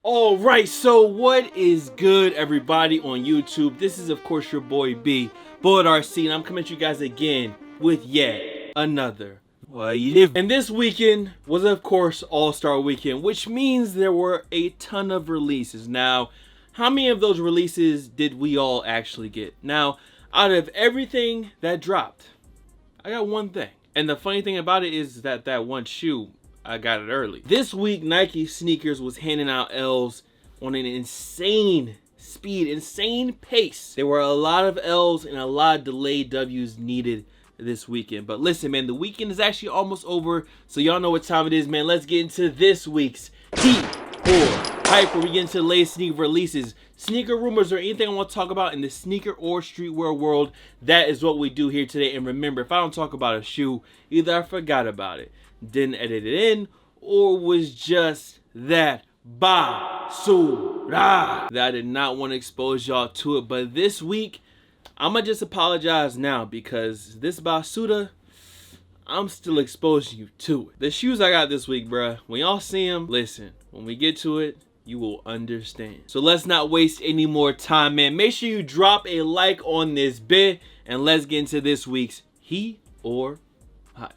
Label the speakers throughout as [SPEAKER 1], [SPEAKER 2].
[SPEAKER 1] Alright, so what is good, everybody on YouTube? This is of course your boy B, Bullet RC, and I'm coming at you guys again with yet another YEEZY. And this weekend was of course All-Star Weekend, which means there were a ton of releases. Now, how many of those releases did we all actually get? Now, out of everything that dropped, I got one thing. And the funny thing about it is that that one shoe, I got it early. This week, Nike sneakers was handing out L's on an insane speed, insane pace. There were a lot of L's and a lot of delayed W's needed this weekend. But listen, man, the weekend is actually almost over, so y'all know what time it is, man. Let's get into this week's Heat or Hype, where we get into the latest sneaker releases, sneaker rumors, or anything I want to talk about in the sneaker or streetwear world. That is what we do here today. And remember, if I don't talk about a shoe, either I forgot about it, didn't edit it in, or was just that basura that I did not want to expose y'all to it. But this week, I'm gonna just apologize now, because this basura, I'm still exposing you to it. The shoes I got this week, bruh, when y'all see them, listen, when we get to it, you will understand. So let's not waste any more time, man. Make sure you drop a like on this bit, and let's get into this week's Heat or Hype.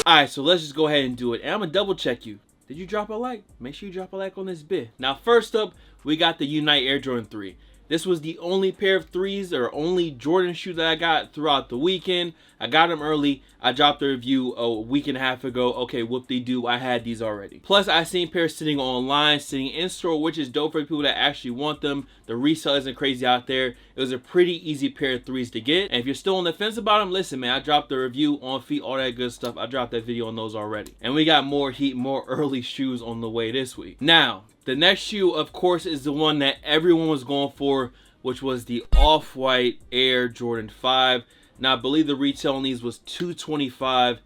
[SPEAKER 1] Alright, so let's just go ahead and do it. And I'm gonna double check you. Did you drop a like? Make sure you drop a like on this bit. Now, first up, we got the Unite Air Jordan 3. This was the only pair of threes or only Jordan shoes that I got throughout the weekend. I got them early. I dropped the review a week and a half ago. Okay, whoop-de-doo, I had these already. Plus, I seen pairs sitting online, sitting in store, which is dope for people that actually want them. The resale isn't crazy out there. It was a pretty easy pair of threes to get. And if you're still on the fence about them, listen, man, I dropped the review on feet, all that good stuff. I dropped that video on those already. And we got more heat, more early shoes on the way this week. Now, the next shoe, of course, is the one that everyone was going for, which was the Off-White Air Jordan 5. Now, I believe the retail on these was $225,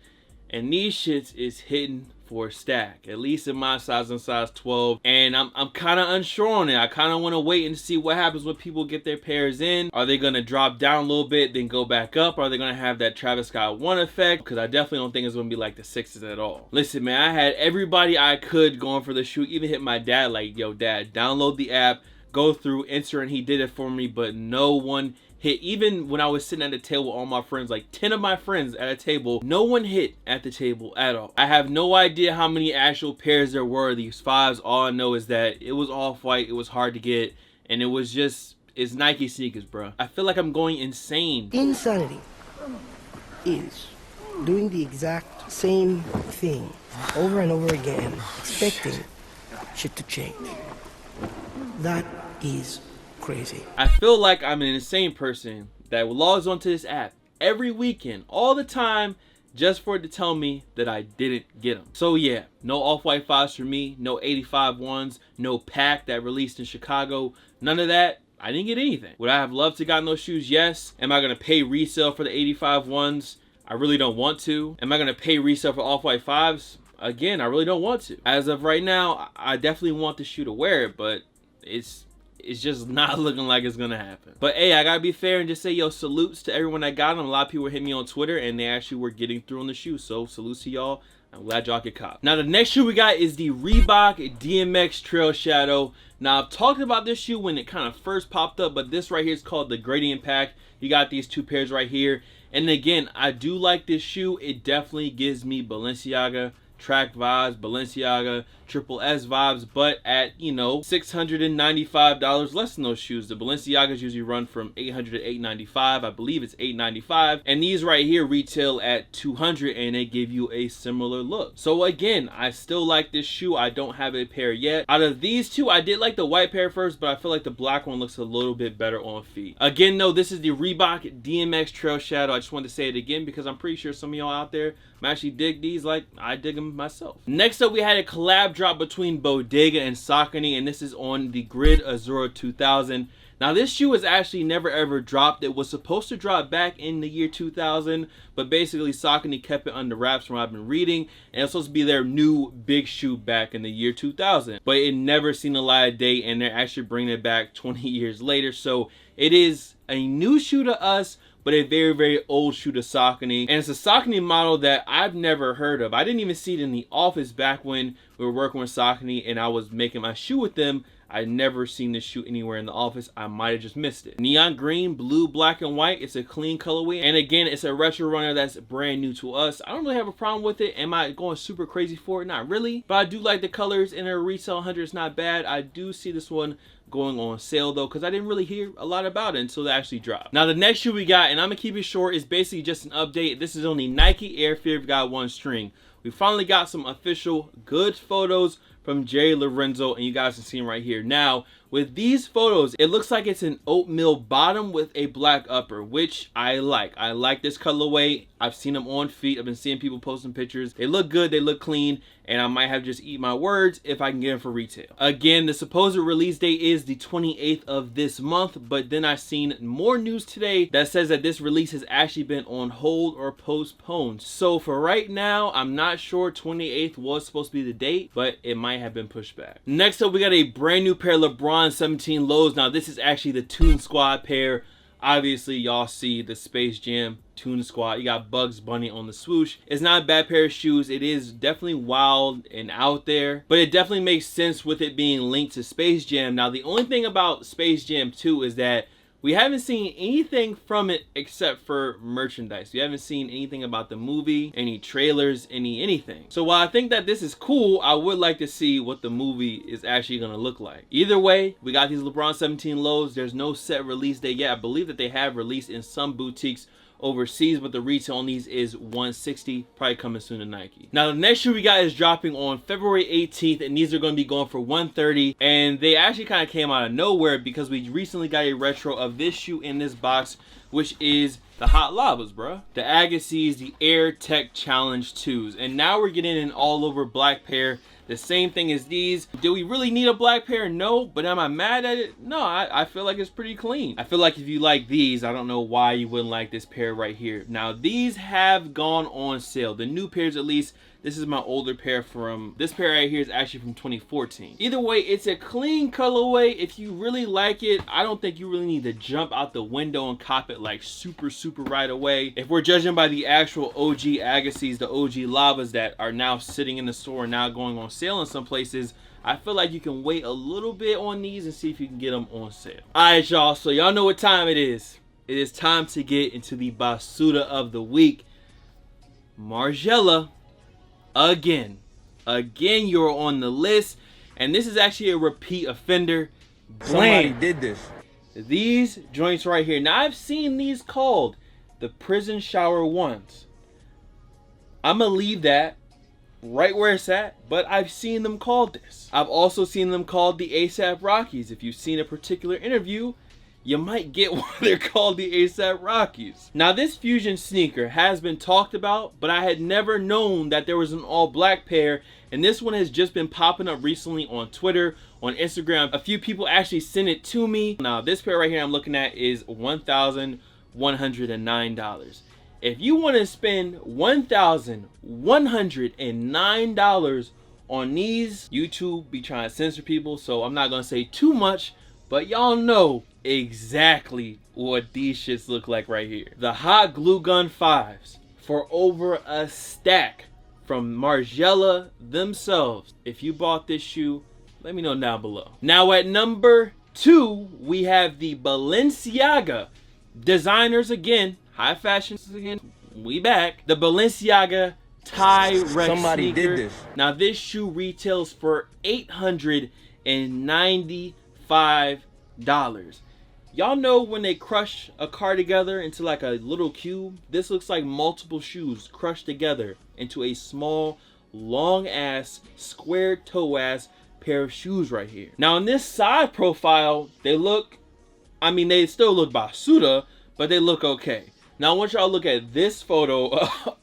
[SPEAKER 1] and these shits is hitting for a stack, at least in my size and size 12. And I'm kind of unsure on it. I kind of want to wait and see what happens when people get their pairs in. Are they going to drop down a little bit, then go back up? Are they going to have that Travis Scott 1 effect? Because I definitely don't think it's going to be like the 6s at all. Listen, man, I had everybody I could going for the shoe. Even hit my dad like, yo, dad, download the app, go through, enter, and he did it for me, but no one hit. Even when I was sitting at the table with all my friends, like 10 of my friends at a table, no one hit at the table at all. I have no idea how many actual pairs there were of these 5s. All I know is that it was Off-White, it was hard to get, and it was just, it's Nike sneakers, bro. I feel like I'm going insane.
[SPEAKER 2] Insanity is doing the exact same thing over and over again, expecting shit to change. That is crazy.
[SPEAKER 1] I feel like I'm an insane person that logs onto this app every weekend, all the time, just for it to tell me that I didn't get them. So yeah, no Off-White 5s for me, no 85 ones, no pack that released in Chicago, none of that. I didn't get anything. Would I have loved to gotten those shoes? Yes. Am I gonna pay resale for the 85 ones? I really don't want to. Am I gonna pay resale for Off-White 5s? Again, I really don't want to. As of right now, I definitely want the shoe to wear it, but it's just not looking like it's gonna happen. But hey, I gotta be fair and just say, yo, salutes to everyone that got them. A lot of people hit me on Twitter and they actually were getting through on the shoe, so salutes to y'all. I'm glad y'all could cop. Now, the next shoe we got is the Reebok DMX Trail Shadow. Now, I've talked about this shoe when it kind of first popped up, but this right here is called the Gradient Pack. You got these two pairs right here. And again, I do like this shoe. It definitely gives me Balenciaga track vibes, Balenciaga Triple S vibes, but at, you know, $695 less than those shoes. The Balenciagas usually run from $800 to $895. I believe it's $895, and these right here retail at $200, and they give you a similar look. So again, I still like this shoe. I don't have a pair yet. Out of these two, I did like the white pair first, but I feel like the black one looks a little bit better on feet. Again, though, this is the Reebok DMX Trail Shadow. I just wanted to say it again because I'm pretty sure some of y'all out there might actually dig these like I dig them myself. Next up, we had a collab drop between Bodega and Saucony, and this is on the Grid Azura 2000. Now, this shoe was actually never ever dropped. It was supposed to drop back in the year 2000, but basically Saucony kept it under wraps from what I've been reading, and it's supposed to be their new big shoe back in the year 2000. But it never seen the light of day, and they're actually bringing it back 20 years later. So it is a new shoe to us, but a very, very old shoe to Saucony. And it's a Saucony model that I've never heard of. I didn't even see it in the office back when we were working with Saucony and I was making my shoe with them, I never seen this shoe anywhere in the office. I might have just missed it. Neon green, blue, black, and white. It's a clean colorway. And again, it's a retro runner that's brand new to us. I don't really have a problem with it. Am I going super crazy for it? Not really. But I do like the colors, and their retail 100 is not bad. I do see this one going on sale though, because I didn't really hear a lot about it until it actually dropped. Now the next shoe we got, and I'm gonna keep it short, is basically just an update. This is on the Nike Air Fear got one string. We finally got some official good photos from Jerry Lorenzo, and you guys can see him right here. Now, with these photos, it looks like it's an oatmeal bottom with a black upper, which I like. I like this colorway. I've seen them on feet. I've been seeing people posting pictures. They look good, they look clean, and I might have to just eat my words if I can get them for retail. Again, the supposed release date is the 28th of this month, but then I've seen more news today that says that this release has actually been on hold or postponed. So for right now, I'm not sure. 28th was supposed to be the date, but it might have been pushed back. Next up, we got a brand new pair of LeBron 17 lows. Now this is actually the Toon Squad pair. Obviously y'all see the Space Jam Toon Squad. You got Bugs Bunny on the swoosh. It's not a bad pair of shoes. It is definitely wild and out there, but it definitely makes sense with it being linked to Space Jam. Now the only thing about Space Jam 2 is that we haven't seen anything from it except for merchandise. We haven't seen anything about the movie, any trailers, anything. So while I think that this is cool, I would like to see what the movie is actually gonna look like. Either way, we got these LeBron 17 lows. There's no set release date yet. I believe that they have released in some boutiques overseas, but the retail on these is $160, probably coming soon to Nike. Now the next shoe we got is dropping on February 18th, and these are going to be going for $130, and they actually kind of came out of nowhere because we recently got a retro of this shoe in this box, which is the Hot Lavas, bro. The Agassiz, the Air Tech Challenge 2s, and now we're getting an all over black pair. The same thing as these. Do we really need a black pair? No. But am I mad at it? No, I feel like it's pretty clean. I feel like if you like these, I don't know why you wouldn't like this pair right here. Now, these have gone on sale. The new pairs, at least. This is my older pair from, this pair right here is actually from 2014. Either way, it's a clean colorway. If you really like it, I don't think you really need to jump out the window and cop it like super right away. If we're judging by the actual OG Agassiz, the OG Lavas that are now sitting in the store and now going on sale in some places, I feel like you can wait a little bit on these and see if you can get them on sale. Alright y'all, so y'all know what time it is. It is time to get into the Basuda of the week. Margiela. Again, you're on the list, and this is actually a repeat offender.
[SPEAKER 3] Somebody did this.
[SPEAKER 1] These joints right here. Now, I've seen these called the prison shower ones. I'm going to leave that right where it's at, but I've seen them called this. I've also seen them called the ASAP Rockies. If you've seen a particular interview, you might get why they're called the ASAP Rockies. Now this Fusion sneaker has been talked about, but I had never known that there was an all black pair, and this one has just been popping up recently on Twitter, on Instagram. A few people actually sent it to me. Now this pair right here I'm looking at is $1,109. If you want to spend $1,109 on these, YouTube be trying to censor people, so I'm not gonna say too much, but y'all know exactly what these shits look like right here. The Hot Glue Gun 5s for over a stack from Margiela themselves. If you bought this shoe, let me know down below. Now at number 2, we have the Balenciaga designers again, high fashions again, we back. The Balenciaga Ty-Rex
[SPEAKER 3] Somebody
[SPEAKER 1] sneaker.
[SPEAKER 3] did this.
[SPEAKER 1] Now this shoe retails for $895. Y'all know when they crush a car together into like a little cube? This looks like multiple shoes crushed together into a small, long ass, square toe ass pair of shoes right here. Now in this side profile, they look, I mean, they still look Basuda, but they look okay. Now I want y'all to look at this photo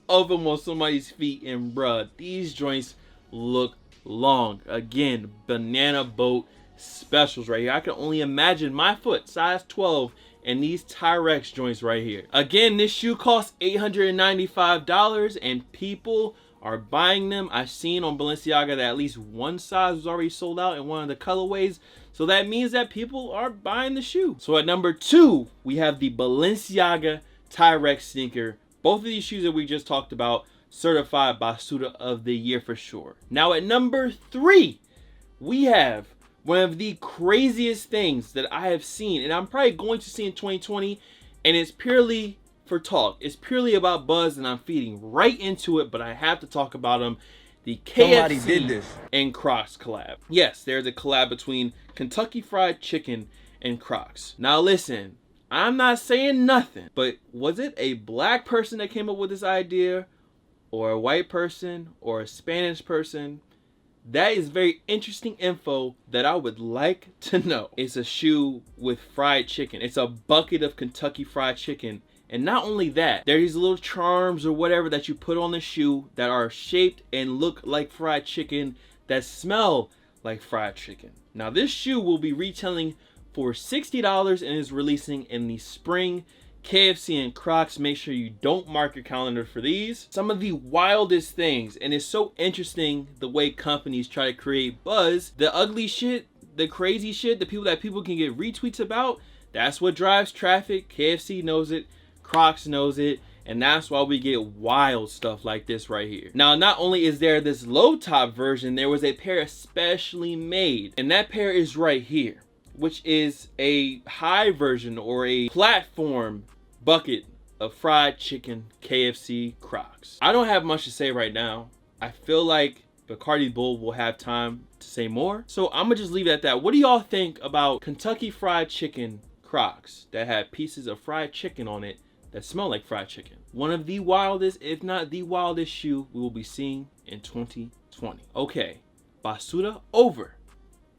[SPEAKER 1] of them on somebody's feet, and bruh, these joints look long. Again, banana boat specials right here. I can only imagine my foot, size 12, and these Ty-Rex joints right here. Again, this shoe costs $895, and people are buying them. I've seen on Balenciaga that at least one size was already sold out in one of the colorways, so that means that people are buying the shoe. So at number 2, we have the Balenciaga Ty-Rex sneaker. Both of these shoes that we just talked about certified Basuda of the year for sure. Now at number 3, we have one of the craziest things that I have seen, and I'm probably going to see in 2020, and it's purely for talk. It's purely about buzz, and I'm feeding right into it, but I have to talk about them. The KFC and CROCS collab. Yes, there's a collab between Kentucky Fried Chicken and CROCS. Now listen, I'm not saying nothing, but was it a black person that came up with this idea, or a white person, or a Spanish person? That is very interesting info that I would like to know. It's a shoe with fried chicken. It's a bucket of Kentucky Fried Chicken. And not only that, there are these little charms or whatever that you put on the shoe that are shaped and look like fried chicken, that smell like fried chicken. Now this shoe will be retailing for $60 and is releasing in the spring. KFC and CROCS, make sure you don't mark your calendar for these. Some of the wildest things, and it's so interesting the way companies try to create buzz. The ugly shit, the crazy shit, the people that people can get retweets about, that's what drives traffic. KFC knows it, CROCS knows it, and that's why we get wild stuff like this right here. Now, not only is there this low top version, there was a pair especially made, and that pair is right here, which is a high version or a platform bucket of fried chicken KFC CROCS. I don't have much to say right now. I feel like Bacardi Bull will have time to say more, so I'm gonna just leave it at that. What do y'all think about Kentucky Fried Chicken CROCS that had pieces of fried chicken on it that smell like fried chicken? One of the wildest, if not the wildest shoe we will be seeing in 2020. Okay, Basuda over.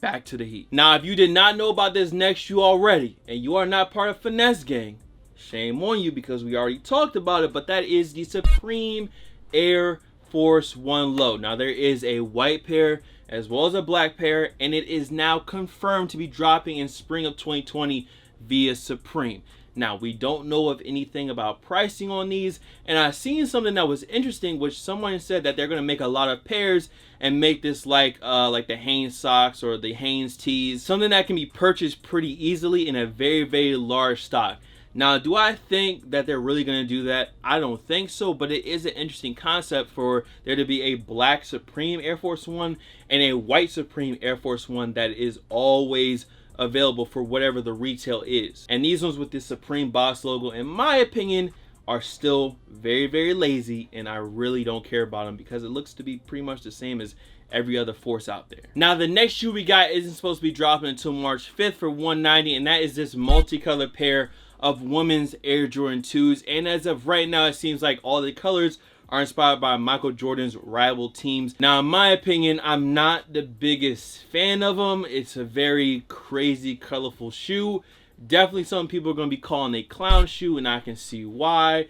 [SPEAKER 1] Back to the heat. Now, if you did not know about this next shoe already, and you are not part of Finesse Gang, shame on you, because we already talked about it, but that is the Supreme Air Force One Low. Now, there is a white pair as well as a black pair, and it is now confirmed to be dropping in spring of 2020 via Supreme. Now, we don't know of anything about pricing on these, and I've seen something that was interesting, which someone said that they're going to make a lot of pairs and make this like the Hanes socks or the Hanes tees, something that can be purchased pretty easily in a very, very large stock. Now, do I think that they're really going to do that? I don't think so, but it is an interesting concept for there to be a black Supreme Air Force One and a white Supreme Air Force One that is always available for whatever the retail is. And these ones with the Supreme Boss logo, in my opinion, are still very, very lazy, and I really don't care about them because it looks to be pretty much the same as every other Force out there. Now, the next shoe we got isn't supposed to be dropping until March 5th for $190, and that is this multicolored pair of women's Air Jordan 2s. And as of right now, it seems like all the colors are inspired by Michael Jordan's rival teams. Now, in my opinion, I'm not the biggest fan of them. It's a very crazy, colorful shoe. Definitely some people are going to be calling a clown shoe, and I can see why.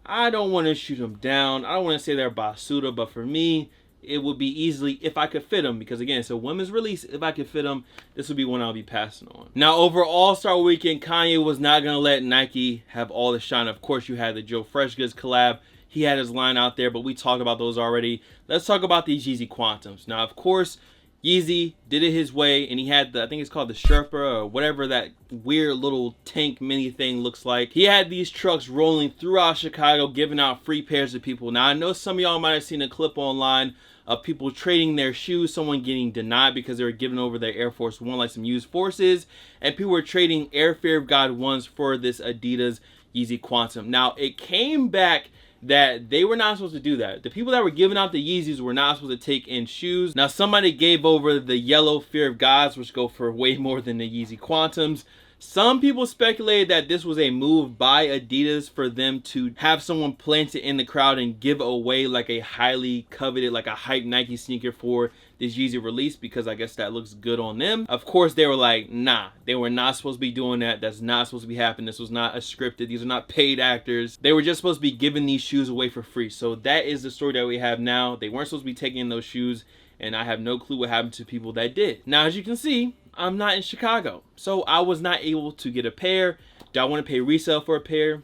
[SPEAKER 1] I don't want to shoot them down. I don't want to say they're Basuda, but for me, it would be easily, if I could fit them, because again, it's a women's release. If I could fit them, this would be one I'll be passing on. Now, over All-Star Weekend, Kanye was not going to let Nike have all the shine. Of course, you had the Joe Freshgoods collab. He had his line out there, but we talked about those already. Let's talk about these Yeezy Quantums. Now, of course, Yeezy did it his way, and he had the, I think it's called the Sherpa or whatever that weird little tank mini thing looks like. He had these trucks rolling throughout Chicago, giving out free pairs to people. Now, I know some of y'all might have seen a clip online of people trading their shoes, someone getting denied because they were giving over their Air Force One, like some used Forces, and people were trading Air Fear of God 1s for this Adidas Yeezy Quantum. Now, it came back that they were not supposed to do that. The people that were giving out the Yeezys were not supposed to take in shoes. Now, somebody gave over the yellow Fear of Gods, which go for way more than the Yeezy Quantums. Some people speculated that this was a move by Adidas for them to have someone plant it in the crowd and give away like a highly coveted, like a hype Nike sneaker for this Yeezy release, because I guess that looks good on them. Of course, they were like, nah, they were not supposed to be doing that. That's not supposed to be happening. This was not a scripted. These are not paid actors. They were just supposed to be giving these shoes away for free. So that is the story that we have now. They weren't supposed to be taking those shoes, and I have no clue what happened to people that did. Now, as you can see, I'm not in Chicago, so I was not able to get a pair. Do I want to pay resale for a pair?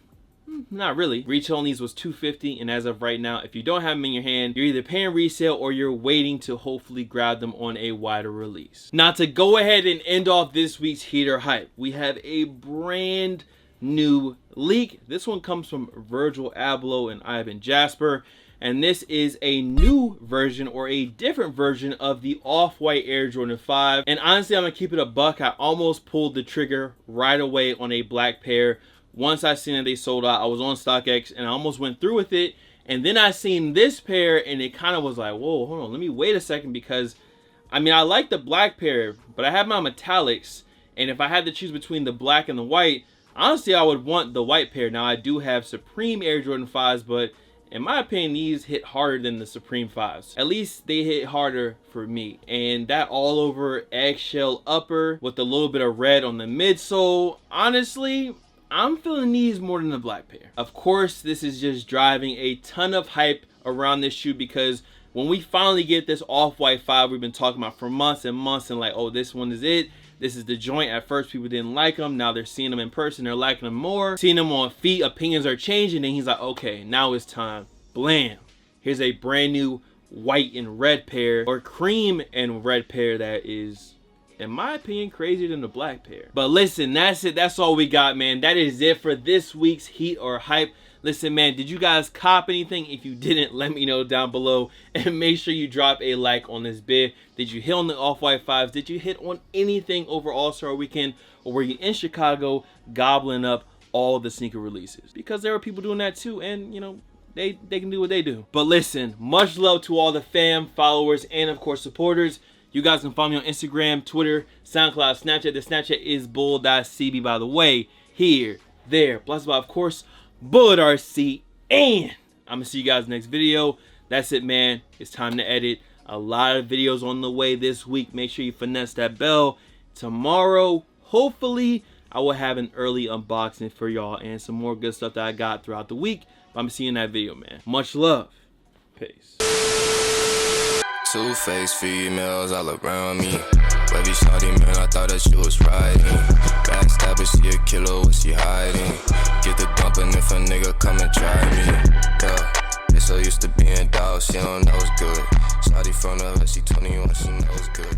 [SPEAKER 1] Not really. Retail on these was $250, and as of right now, if you don't have them in your hand, you're either paying resale or you're waiting to hopefully grab them on a wider release. Now, to go ahead and end off this week's Heater Hype, we have a brand new leak. This one comes from Virgil Abloh and Ivan Jasper. and this is a new version or a different version of the off-white Air Jordan 5. And honestly, I'm gonna keep it a buck. I almost pulled the trigger right away on a black pair. Once I seen that they sold out, I was on StockX and I almost went through with it. And then I seen this pair and it kind of was like, whoa, hold on, let me wait a second, because I mean, I like the black pair, but I have my metallics, and if I had to choose between the black and the white, honestly, I would want the white pair. Now, I do have Supreme Air Jordan 5s, but in my opinion, these hit harder than the Supreme 5s. At least they hit harder for me. And that all over eggshell upper with a little bit of red on the midsole, honestly, I'm feeling these more than the black pair. Of course, this is just driving a ton of hype around this shoe, because when we finally get this off-white 5 we've been talking about for months and months, and like, oh, this one is it. This is the joint. At first, people didn't like them. Now they're seeing them in person. They're liking them more. Seeing them on feet, opinions are changing. And he's like, okay, now it's time. Blam. Here's a brand new white and red pair, or cream and red pair that is, in my opinion, crazier than the black pair. But listen, that's it. That's all we got, man. That is it for this week's Heat or Hype. Listen, man, did you guys cop anything? If you didn't, let me know down below, and make sure you drop a like on this vid. Did you hit on the off-white 5s? Did you hit on anything over All-Star Weekend, or were you in Chicago gobbling up all the sneaker releases? Because there were people doing that too, and you know, they can do what they do. But listen, much love to all the fam, followers, and of course supporters. You guys can follow me on Instagram, Twitter, SoundCloud, Snapchat. The Snapchat is bull.cb, by the way. Here, there, plus of course, Bullet RC, and I'm gonna see you guys next video. That's it, man. It's time to edit. A lot of videos on the way this week. Make sure you finesse that bell. Tomorrow, hopefully, I will have an early unboxing for y'all and some more good stuff that I got throughout the week. But I'm gonna see you in that video, man. Much love. Peace.
[SPEAKER 4] Two-faced females all around me. Baby shawty, man, I thought that she was riding. Backstabber, she a killer, what she hiding? Get the dumping if a nigga come and try me. Yeah, they so used to being dogs, she don't know it's good. Shawty from the hood, she 21, she knows good.